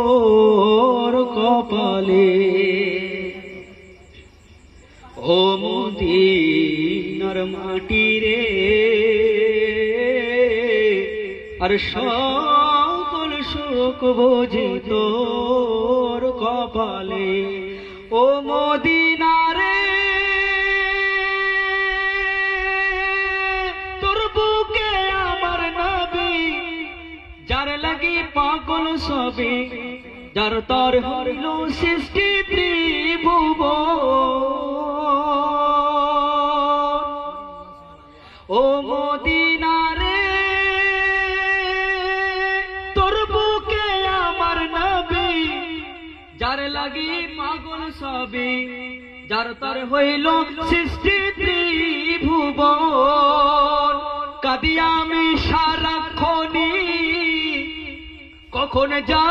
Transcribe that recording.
তোর কপালে। ও মদিনার মাটি রে, আর সকল সুখ বুঝি তোর কপালে। ও মদিনা রে, তোর বুকে আমার নবী, যার লাগি পাগল সবে, যার তর হইল সৃষ্টি ত্রিভুবন। ও মদিনা রে, তোর বুকে আমার নবী, যার লাগি পাগল সবে, যার তর হইল সৃষ্টি ত্রিভুবন। কাঁদি আমি সারাক্ষণি, কখন যা